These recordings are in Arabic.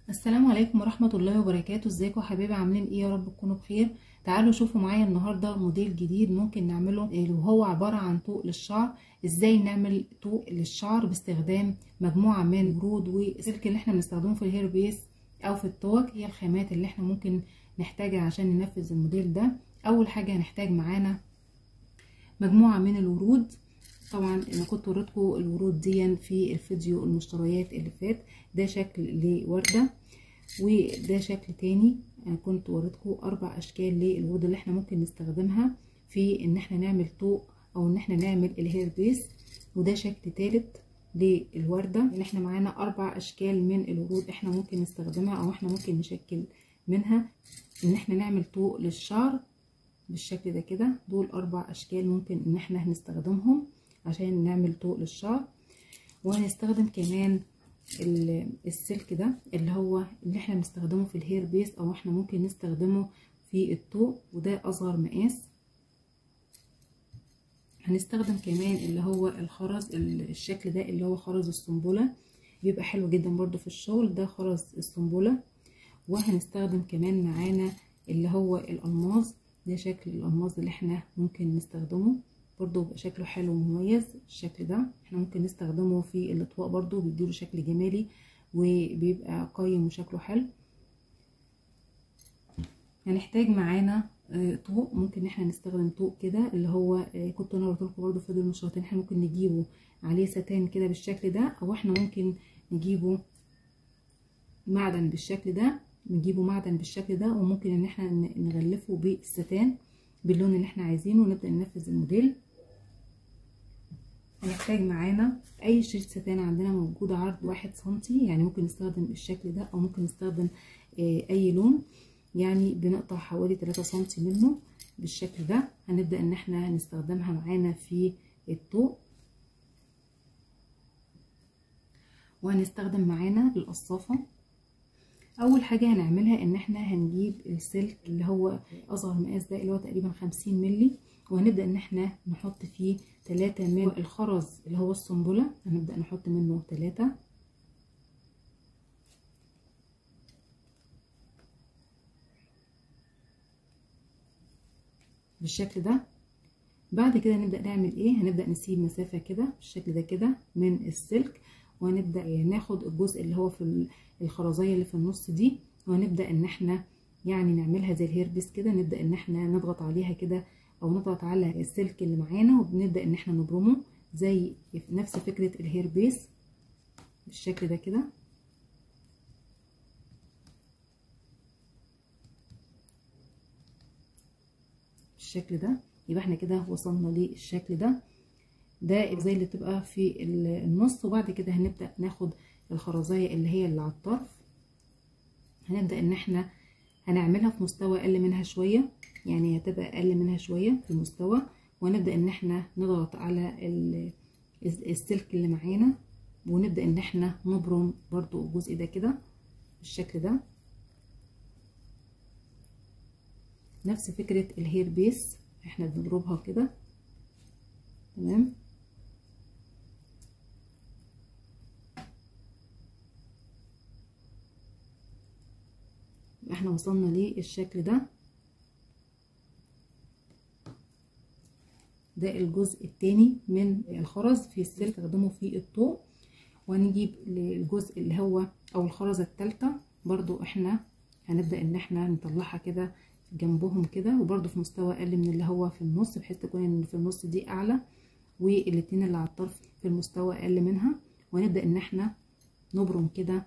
السلام عليكم ورحمة الله وبركاته. ازيكم يا حبايبي؟ عاملين ايه؟ يا رب تكونوا بخير. تعالوا شوفوا معايا النهاردة موديل جديد ممكن نعمله، وهو عبارة عن طوق للشعر. ازاي نعمل طوق للشعر باستخدام مجموعة من الورود والسلك اللي احنا بنستخدمه في الهير بيس او في التوك. هي الخامات اللي احنا ممكن نحتاجها عشان ننفذ الموديل ده. اول حاجة هنحتاج معانا مجموعة من الورود. طبعا انا كنت وريتكم الورود دي في الفيديو المشتريات اللي فات. ده شكل لوردة، وده شكل تاني. انا كنت وريتكم 4 اشكال للورود اللي احنا ممكن نستخدمها في ان احنا نعمل طوق او ان احنا نعمل الهير بيس. وده شكل تالت للوردة. ان احنا معانا 4 اشكال من الورود احنا ممكن نستخدمها او احنا ممكن نشكل منها ان احنا نعمل طوق للشعر بالشكل ده كده. دول 4 اشكال ممكن ان احنا هنستخدمهم عشان نعمل طوق للشعر. وهنستخدم كمان السلك ده اللي احنا بنستخدمه في الهير بيس او احنا ممكن نستخدمه في الطوق، وده اصغر مقاس. هنستخدم كمان اللي هو الخرز، الشكل ده اللي هو خرز السنبلة، بيبقى حلو جدا برضو في الشغل. ده خرز السنبلة. وهنستخدم كمان معانا اللي هو الالماظ. ده شكل الالماظ اللي احنا ممكن نستخدمه برضو، بيبقى شكله حلو ومميز. الشكل ده احنا ممكن نستخدمه في الاطواق برضو، بيديله شكل جمالي وبيبقى قيم وشكله حلو. هنحتاج معانا طوق. ممكن احنا نستخدم طوق كده اللي هو كنت انا قلت لكم برضو في فيديو المشروطين. احنا ممكن نجيبه عليه ستان كده بالشكل ده، او احنا ممكن نجيبه معدن بالشكل ده. وممكن ان احنا نغلفه بالستان باللون اللي احنا عايزينه ونبدأ ننفذ الموديل. هنحتاج معانا اي شريط ستان عندنا موجود عرض 1 سنتي، يعني ممكن نستخدم الشكل ده او ممكن نستخدم اي لون. يعني بنقطع حوالي 3 سنتي منه بالشكل ده. هنبدأ ان احنا نستخدمها معانا في الطوق. وهنستخدم معانا القصافة. اول حاجة هنعملها ان احنا هنجيب السلك اللي هو اصغر مقاس ده اللي هو تقريبا 50 مللي، وهنبدأ ان احنا نحط فيه 3 من الخرز اللي هو السنبلة. هنبدأ نحط منه 3 بالشكل ده. بعد كده نبدأ نعمل ايه؟ هنبدأ نسيب مسافة كده بالشكل ده كده من السلك، وهنبدأ ناخد الجزء اللي هو في الخرزية اللي في النص دي، وهنبدأ ان احنا يعني نعملها زي الهير بيس كده. نبدأ ان احنا نضغط عليها كده او نضغط على السلك اللي معانا، وبنبدأ ان احنا نبرمه زي نفس فكرة الهير بيس بالشكل ده كده. بالشكل ده. يبقى احنا كده وصلنا للشكل ده زي اللي تبقى في النص. وبعد كده هنبدأ ناخد الخرزية اللي هي اللي على الطرف. هنبدأ ان احنا هنعملها في مستوى اقل منها شوية، يعني هتبقى اقل منها شوية في المستوى. ونبدأ ان احنا نضغط على السلك اللي معانا، ونبدأ ان احنا نبرم برضو الجزء ده كده بالشكل ده. نفس فكرة الهير بيس احنا بنضربها كده. تمام. احنا وصلنا للشكل ده. ده الجزء التاني من الخرز في السلك استخدمه في الطوق. وهنجيب الجزء اللي هو او الخرزة التالتة برضو احنا هنبدأ ان احنا نطلعها كده جنبهم كده، وبرضو في مستوى اقل من اللي هو في النص، بحيث تكون ان في النص دي اعلى والاتنين اللي على الطرف في المستوى اقل منها. وهنبدأ ان احنا نبرم كده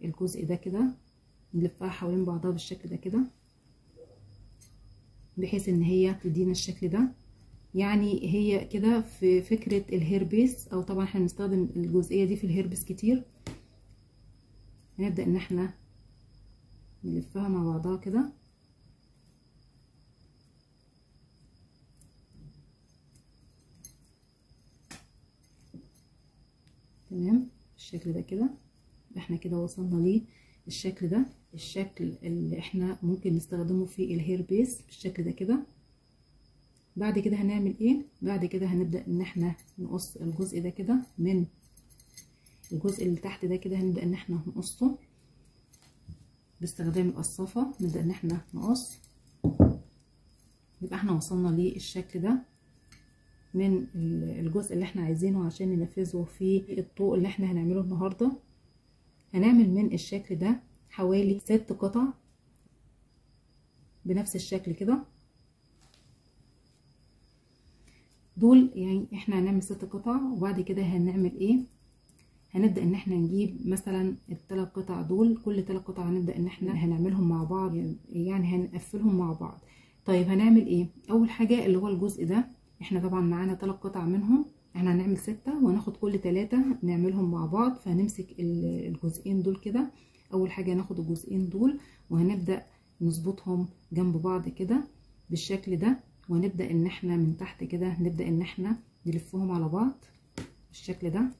الجزء ده كده، نلفها حوالين بعضها بالشكل ده كده، بحيث ان هي تدينا الشكل ده. يعني هي كده في فكرة الهير بيس، او طبعا احنا بنستخدم الجزئية دي في الهير بيس كتير. هنبدأ ان احنا نلفها مع بعضها كده. تمام بالشكل ده كده. احنا كده وصلنا للشكل ده، الشكل اللي احنا ممكن نستخدمه في الهير بيس بالشكل ده كده. بعد كده هنعمل ايه؟ بعد كده هنبدأ ان احنا نقص الجزء ده كده من الجزء اللي تحت ده كده. هنبدأ ان احنا نقصه باستخدام القصافة نبدأ ان احنا نقص. يبقى احنا وصلنا للشكل ده من الجزء اللي احنا عايزينه عشان ننفذه في الطوق اللي احنا هنعمله النهاردة. هنعمل من الشكل ده حوالي 6 قطع بنفس الشكل كده. دول يعني احنا هنعمل 6 قطع، وبعد كده هنعمل ايه؟ هنبدأ ان احنا نجيب مثلا ال3 قطع دول، كل 3 قطع هنبدأ ان احنا هنعملهم مع بعض، يعني هنقفلهم مع بعض. طيب هنعمل ايه؟ اول حاجة اللي هو الجزء ده، احنا طبعا معانا 3 قطع منهم، احنا هنعمل 6 وهناخد كل 3 نعملهم مع بعض. فهنمسك الجزئين دول كده. اول حاجة هناخد الجزئين دول وهنبدأ نظبطهم جنب بعض كده بالشكل ده، ونبدأ ان احنا من تحت كده نبدأ ان احنا نلفهم على بعض بالشكل ده.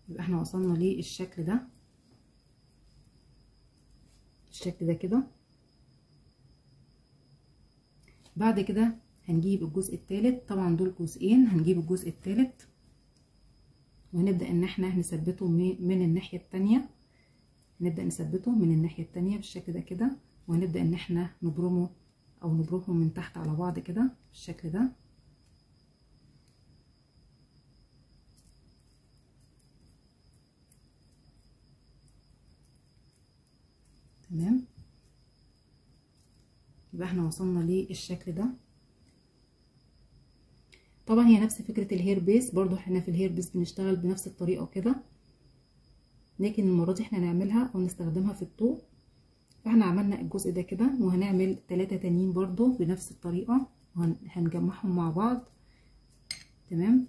يبقى احنا وصلنا للشكل ده، الشكل ده كده. بعد كده هنجيب الجزء الثالث، طبعا دول جزئين، هنجيب الجزء الثالث وهنبدأ ان احنا نثبته من الناحية التانية. نبدأ نثبته من الناحية التانية بالشكل ده كده، وهنبدأ ان احنا نبرمه او نبرمهم من تحت على بعض كده بالشكل ده. تمام. يبقى احنا وصلنا للشكل ده. طبعا هي نفس فكرة الهير بيس، برضو احنا في الهير بيس بنشتغل بنفس الطريقة كده، لكن المرة دي احنا نعملها او نستخدمها في الطوق. فاحنا عملنا الجزء ده كده، وهنعمل 3 تانيين برضو بنفس الطريقة وهنجمعهم مع بعض. تمام.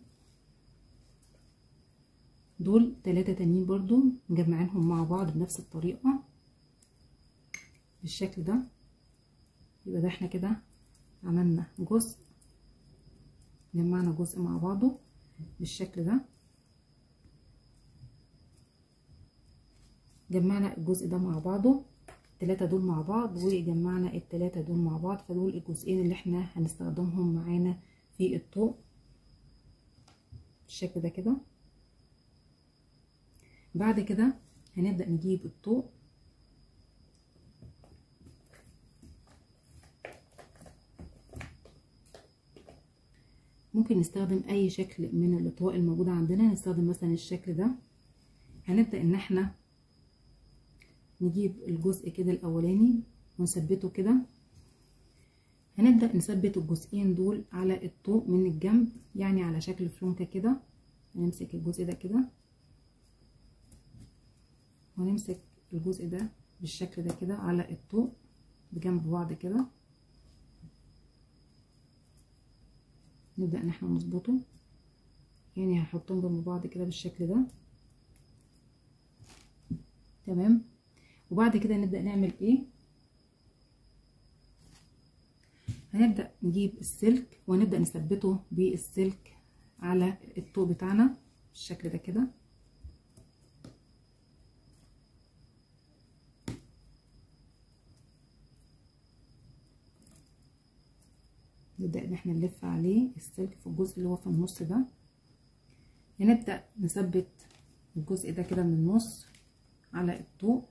دول 3 تانيين برضو مجمعينهم مع بعض بنفس الطريقة بالشكل ده. يبقى ده احنا كده عملنا جزء، جمعنا جزء مع بعضه بالشكل ده. جمعنا الجزء ده مع بعضه، ال3 دول مع بعض، وجمعنا ال3 دول مع بعض. فدول الجزئين اللي احنا هنستخدمهم معانا في الطوق بالشكل ده كده. بعد كده هنبدأ نجيب الطوق، ممكن نستخدم اي شكل من الاطواق الموجودة عندنا. نستخدم مثلا الشكل ده. هنبدأ ان احنا نجيب الجزء كده الاولاني ونثبته كده. هنبدأ نثبت الجزئين دول على الطوق من الجنب، يعني على شكل فلونكة كده. هنمسك الجزء ده كده ونمسك الجزء ده بالشكل ده كده على الطوق بجنب بعض كده. نبدأ ان احنا نظبطه، يعني هنحطهم جنب بعض كده بالشكل ده. تمام. وبعد كده نبدأ نعمل ايه؟ هنبدأ نجيب السلك ونبدأ نثبته بالسلك على الطوق بتاعنا بالشكل ده كده. نبدأ ان احنا نلف عليه السلك في الجزء اللي هو في النص ده. هنبدأ نثبت الجزء ده كده من النص على الطوق.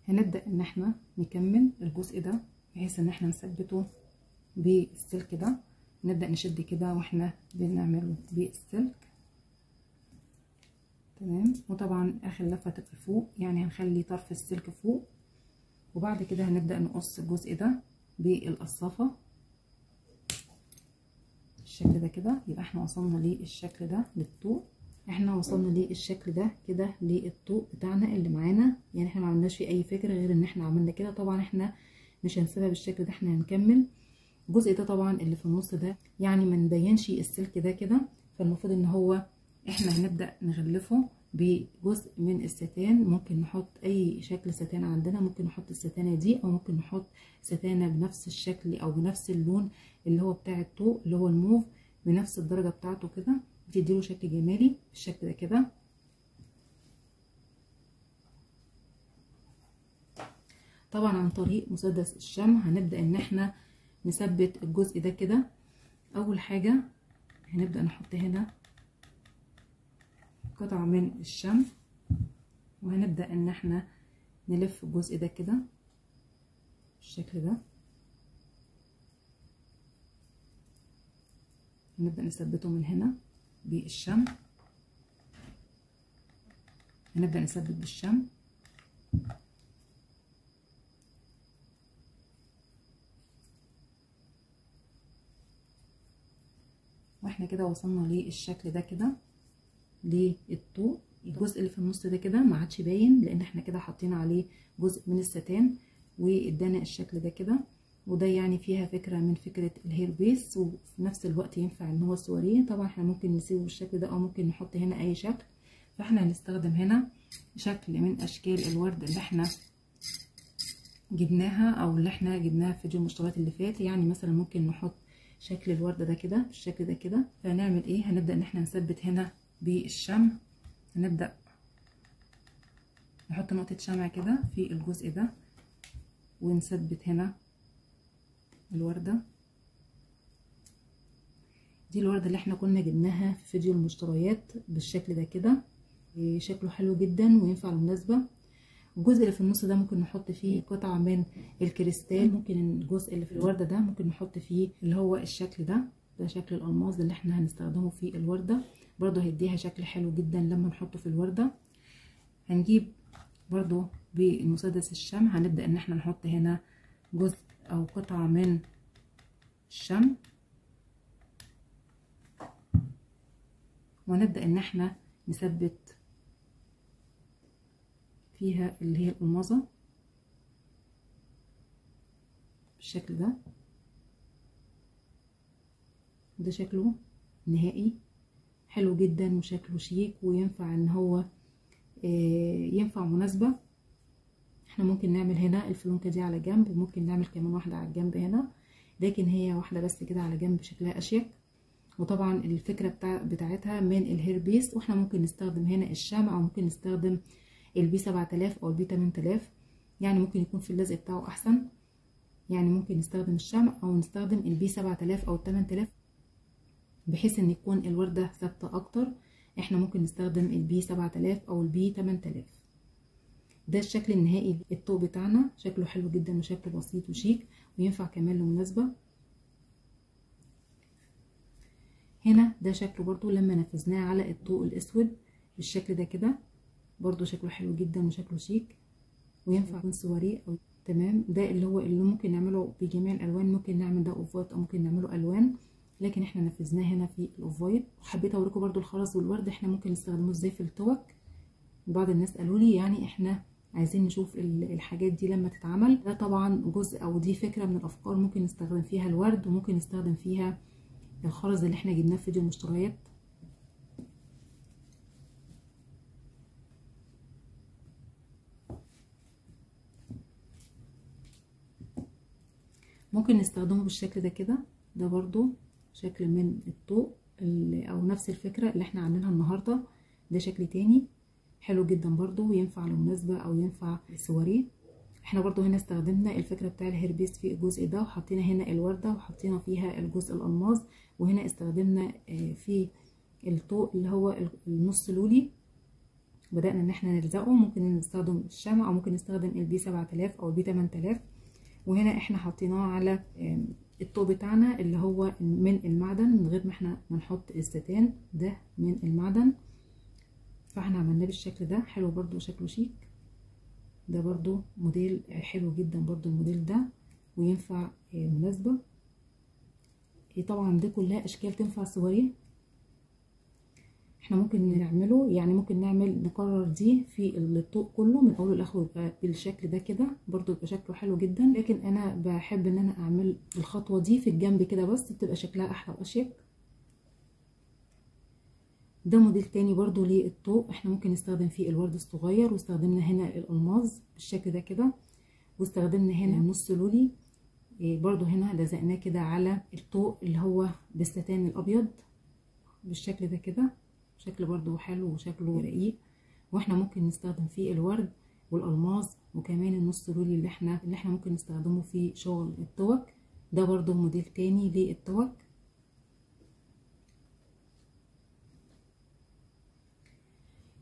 هنبدأ ان احنا نكمل الجزء ده بحيث ان احنا نثبته بالسلك ده. نبدأ نشد كده واحنا بنعمله بالسلك. تمام. وطبعا اخر لفة تبقى فوق، يعني هنخلي طرف السلك فوق. وبعد كده هنبدأ نقص الجزء ده بالقصافة بالشكل ده كده. يبقى احنا وصلنا للشكل ده للطوق. احنا وصلنا للشكل ده كده للطوق بتاعنا اللي معانا، يعني احنا ما عملناش فيه اي فكرة غير ان احنا عملنا كده. طبعا احنا مش هنسيبها بالشكل ده، احنا هنكمل الجزء ده طبعا اللي في النص ده، يعني ما نبينش السلك ده كده. فالمفروض ان هو احنا هنبدأ نغلفه بجزء من الستان. ممكن نحط اي شكل ستان عندنا، ممكن نحط الستانة دي او ممكن نحط ستانة بنفس الشكل او بنفس اللون اللي هو بتاع الطوق اللي هو الموف، بنفس الدرجة بتاعته كده. بتديله شكل جمالي بالشكل ده كده. طبعا عن طريق مسدس الشمع هنبدأ ان احنا نثبت الجزء ده كده. اول حاجة هنبدأ نحط هنا قطعة من الشمع، وهنبدأ ان احنا نلف الجزء ده كده بالشكل ده. هنبدأ نثبته من هنا بالشمع، هنبدأ نثبت بالشمع. واحنا كده وصلنا للشكل ده كده للطوق. الجزء اللي في النص ده كده ما عادش باين لان احنا كده حاطين عليه جزء من الستان وادانا الشكل ده كده. وده يعني فيها فكره من فكره الهير بيس، وفي نفس الوقت ينفع ان هو سواريه. طبعا احنا ممكن نسيبه بالشكل ده او ممكن نحط هنا اي شكل. فاحنا هنستخدم هنا شكل من اشكال الورد اللي احنا جبناها او اللي احنا جبناها في فيديو المشتريات اللي فات. يعني مثلا ممكن نحط شكل الورده ده كده بالشكل ده كده. فهنعمل ايه؟ هنبدا ان احنا نثبت هنا بالشمع. هنبدا نحط نقطه شمع كده في الجزء ده ونثبت هنا الورده دي. الورده اللي احنا كنا جبناها في فيديو المشتريات بالشكل ده كده. شكله حلو جدا وينفع للمناسبه. الجزء اللي في النص ده ممكن نحط فيه قطعة من الكريستال. ممكن الجزء اللي في الوردة ده ممكن نحط فيه اللي هو الشكل ده شكل الألماس اللي احنا هنستخدمه في الوردة. برضو هيديها شكل حلو جدا لما نحطه في الوردة. هنجيب برضو بالمسدس الشمع، هنبدأ ان احنا نحط هنا جزء او قطعة من الشمع، ونبدأ ان احنا نثبت فيها اللي هي القماصة بالشكل ده. ده شكله نهائي حلو جدا وشكله شيك، وينفع ان هو ينفع مناسبة. احنا ممكن نعمل هنا الفلونكة دي على جنب، وممكن نعمل كمان واحدة على الجنب هنا، لكن هي واحدة بس كده على جنب شكلها اشيك. وطبعا الفكرة بتاعتها من الهير بيس. واحنا ممكن نستخدم هنا الشمع او ممكن نستخدم البي 7000 او البي 8000. يعني ممكن يكون في اللزق بتاعه احسن. يعني ممكن نستخدم الشمع او نستخدم البي 7000 او 8000 بحيث ان يكون الوردة ثابتة اكتر. احنا ممكن نستخدم البي 7000 او البي 8000. ده الشكل النهائي الطوق بتاعنا. شكله حلو جدا وشكله بسيط وشيك وينفع كمان لمناسبة. هنا ده شكله برضو لما نفذناه على الطوق الاسود بالشكل ده كده. برضو شكله حلو جدا وشكله شيك وينفع يكون سواريه او تمام. ده اللي هو اللي ممكن نعمله بجميع الالوان. ممكن نعمل ده اوف وايت او ممكن نعمله الوان، لكن احنا نفذناه هنا في الاوف وايت. حبيت اوريكم برضو الخرز والورد احنا ممكن نستخدمه ازاي في التوك. بعض الناس قالوا لي يعني احنا عايزين نشوف الحاجات دي لما تتعمل. ده طبعا جزء او دي فكره من الافكار. ممكن نستخدم فيها الورد وممكن نستخدم فيها الخرز اللي احنا جبناه في فيديو المشتريات. ممكن نستخدمه بالشكل ده كده. ده برضو شكل من الطوق او نفس الفكرة اللي احنا عاملينها النهاردة. ده شكل تاني حلو جدا برضو وينفع لمناسبة او ينفع سواريه. احنا برضو هنا استخدمنا الفكرة بتاع الهيربيس في الجزء ده، وحطينا هنا الوردة وحطينا فيها الجزء الالماس. وهنا استخدمنا في الطوق اللي هو النص لولي بدأنا ان احنا نلزقه. ممكن نستخدم الشمع او ممكن نستخدم البي 7000 او البي 8000. وهنا احنا حطيناه على الطوق بتاعنا اللي هو من المعدن من غير ما احنا نحط الستان. ده من المعدن فاحنا عملناه بالشكل ده. حلو برضو شكله شيك. ده برضو موديل حلو جدا برضو الموديل ده وينفع مناسبة. طبعا دي كلها اشكال تنفع سواريه. احنا ممكن نعمله يعني ممكن نكرر دي في الطوق كله من اوله لاخره يبقى بالشكل ده كده. برضو يبقى شكله حلو جدا، لكن انا بحب ان انا اعمل الخطوه دي في الجنب كده بس بتبقى شكلها احلى واشيك. ده موديل تاني برضو للطوق. احنا ممكن نستخدم فيه الورد الصغير، واستخدمنا هنا الالماس بالشكل ده كده، واستخدمنا هنا نص لولي برضو هنا لزقناه كده على الطوق اللي هو بالستان الابيض بالشكل ده كده، شكل برضو حلو وشكله رقيق. واحنا ممكن نستخدم فيه الورد والالماظ، وكمان النص رولي اللي احنا ممكن نستخدمه في شغل التوك. ده برضو موديل تاني للتوك.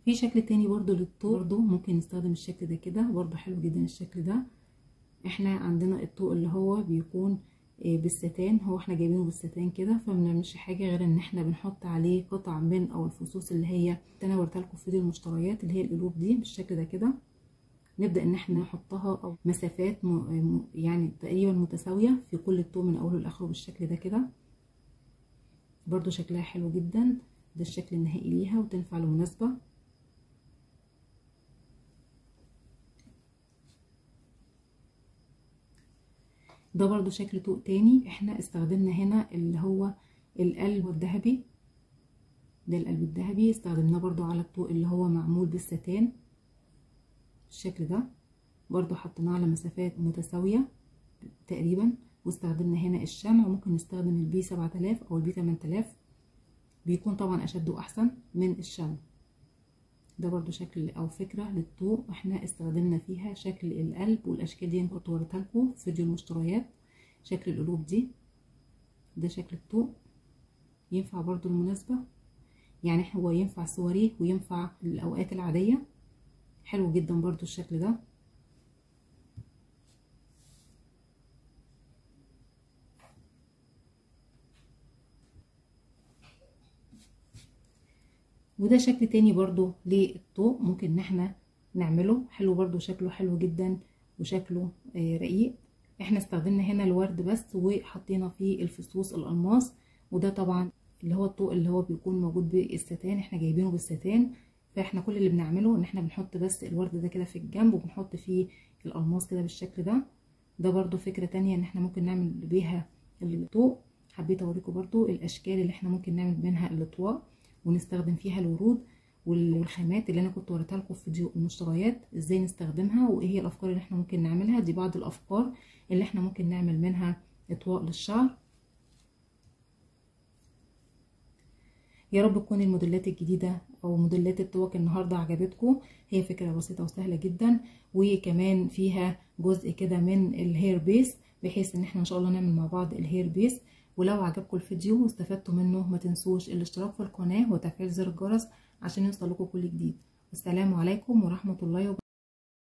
في شكل تاني برضو للطوق، برضو ممكن نستخدم الشكل ده كده، برضو حلو جدا الشكل ده. احنا عندنا الطوق اللي هو بيكون بالستان، هو احنا جايبينه بالستان كده، فمنعملش حاجه غير ان احنا بنحط عليه قطع من او الفصوص اللي هي انا وريتها لكم في فيديو المشتريات، اللي هي القلوب دي بالشكل ده كده. نبدا ان احنا نحطها او مسافات يعني تقريبا متساويه في كل الطوق من اوله لاخره بالشكل ده كده. برضو شكلها حلو جدا، ده الشكل النهائي ليها وتنفع لمناسبه. ده برضو شكل طوق تاني. احنا استخدمنا هنا اللي هو القلب الذهبي، ده القلب الذهبي استخدمناه برضو على الطوق اللي هو معمول بالستان بالشكل ده. برضو حطيناه على مسافات متساوية تقريبا، واستخدمنا هنا الشمع. ممكن نستخدم البي 7000 او البي 8000، بيكون طبعا اشد واحسن من الشمع. ده برضو شكل او فكرة للطوق احنا استخدمنا فيها شكل القلب، والاشكال دي كنت وريتها لكم في فيديو المشتريات. شكل القلوب دي، ده شكل الطوق، ينفع برضو المناسبة، يعني هو ينفع سواريه وينفع الاوقات العادية. حلو جدا برضو الشكل ده. وده شكل تاني برضو للطوق ممكن ان احنا نعمله، حلو برضو، شكله حلو جدا وشكله رقيق. احنا استخدمنا هنا الورد بس، وحطينا فيه الفصوص الالماس. وده طبعا اللي هو الطوق اللي هو بيكون موجود بالستان، احنا جايبينه بالستان. فاحنا كل اللي بنعمله ان احنا بنحط بس الورد ده كده في الجنب، وبنحط فيه الالماس كده بالشكل ده. ده برضو فكرة تانية ان احنا ممكن نعمل بيها الطوق. حبيت اوريكم برضو الاشكال اللي احنا ممكن نعمل منها الاطواق ونستخدم فيها الورود والخامات اللي انا كنت وريتها لكم في فيديو المشتريات، ازاي نستخدمها وايه هي الافكار اللي احنا ممكن نعملها. دي بعض الافكار اللي احنا ممكن نعمل منها اطواق للشعر. يا رب تكون الموديلات الجديده او موديلات الطوق النهارده عجبتكم. هي فكره بسيطه وسهله جدا، وكمان فيها جزء كده من الهير بيس، بحيث ان احنا ان شاء الله نعمل مع بعض الهير بيس. ولو عجبكم الفيديو واستفدتوا منه، ما تنسوش الاشتراك في القناه وتفعيل زر الجرس عشان يوصل لكم كل جديد. والسلام عليكم ورحمه الله وبركاته.